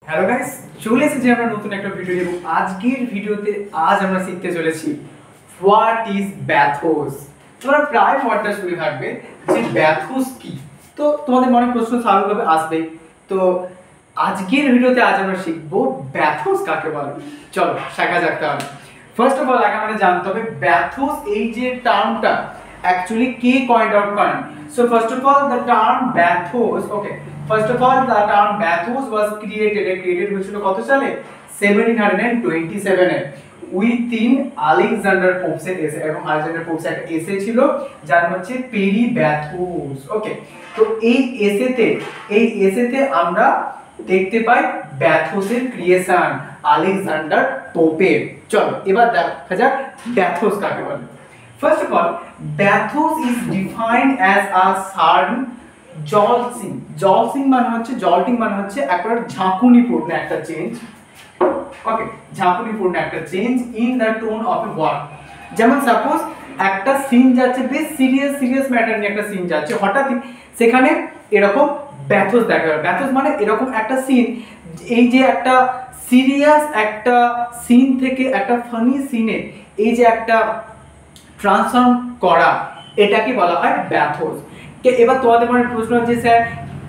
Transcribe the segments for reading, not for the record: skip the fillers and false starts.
Hello guys, চলে এসেছি আমরা নতুন একটা ভিডিও এবং আজকের ভিডিওতে আমরা শিখতে চলেছি হোয়াট ইজ ব্যাথোস। তোমরা প্রায় ওয়ার্ডটা শুনে থাকবে যে ব্যাথোস কি। তো তোমাদের মনে প্রশ্ন স্বাভাবিকভাবে আসবে। তো আজকের ভিডিওতে আমরা শিখবো ব্যাথোস কাকে বলে। চলো শেখা যাক তাহলে। ফার্স্ট অফ অল আগে আমাদের জানতে হবে ব্যাথোস এই যে টার্মটা actually কে coined out করেন। So first of all the term bathos, okay, first of all the term bathos was created হয়েছিল কত সালে 1727 এ উইথিন আলেকজান্ডার পোপসের এসে, এবং আলেকজান্ডার পোপসের একটা এসে ছিল যার হচ্ছে পেরি ব্যাথোস। ওকে, তো এই এসেতে আমরা দেখতে পাই ব্যাথোসের ক্রিয়েশন আলেকজান্ডার পোপের। চলো এবার দেখা যাক ব্যাথোস কাকে বলে। First of all, bathos is defined as a certain jolting. Jolting মানে হচ্ছে একটা ঝাঁকুনিপূর্ণ একটা চেঞ্জ। ওকে, ঝাঁকুনিপূর্ণ একটা change in the tone of a word. যেমন সাপোজ একটা সিন যাচ্ছে, বেশ সিরিয়াস ম্যাটার নিয়ে একটা সিন যাচ্ছে, হঠাৎই সেখানে এরকম ব্যাথোস দেখা গেল। ব্যাথোস মানে এরকম একটা সিন, এই যে একটা সিরিয়াস একটা সিন থেকে একটা ফানি সিনে এই যে একটা ট্রান্সফর্ম করা, এটাকে বলা হয় ব্যাথোস। এবার তোমাদের মনে প্রশ্ন হচ্ছে স্যার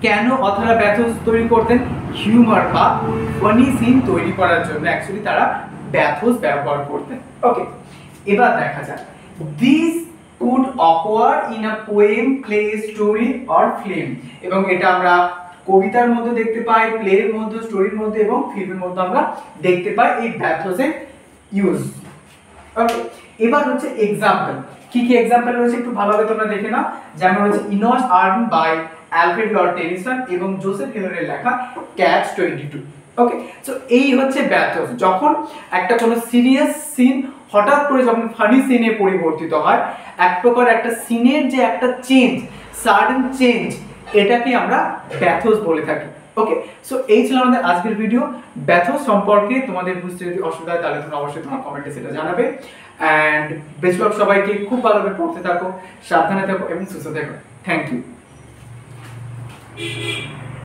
কেন অথরা ব্যাথোস তৈরি করতেন? হিউমার বা ফানি সিন তৈরি করার জন্য অ্যাকচুয়ালি তারা ব্যাথোস ব্যবহার করতেন। ওকে, এবার দেখা যাক this could occur in a poem, play, story or film. এবং এটা আমরা কবিতার মধ্যে দেখতে পাই, প্লের মধ্যে, স্টোরির মধ্যে এবং ফিল্মের মধ্যে আমরা দেখতে পাই এই ব্যাথোসের ইউজ। ওকে, এবার হচ্ছে এক্সাম্পল। কি এক্সাম্পল রয়েছে একটু ভালোভাবে তোমরা দেখে নাও। যেমন হচ্ছে Enoch Arden by Alfred Lord Tennyson এবং জোসেফ হেলরের লেখা ক্যাচ 22। ওকে, সো এই হচ্ছে ব্যাথোস। যখন একটা কোনো সিরিয়াস সিন হঠাৎ করে যখন ফানি সিনে পরিবর্তিত হয়, এক প্রকার একটা সিনের যে একটা চেঞ্জ, সাডেন চেঞ্জ, এটাকে আমরা ব্যাথোস বলে থাকি। ওকে, সো এই ছিল আমাদের আজকের ভিডিও। ব্যাথোস সম্পর্কে তোমাদের বুঝতে যদি অসুবিধা হয় তাহলে তোমরা অবশ্যই তোমার কমেন্টে সেটা জানাবে। অ্যান্ড বেস্ট অফ সবাইকে, খুব ভালোভাবে পড়তে থাকো, সাবধানে থাকো এবং সুস্থ থাকো। Thank you.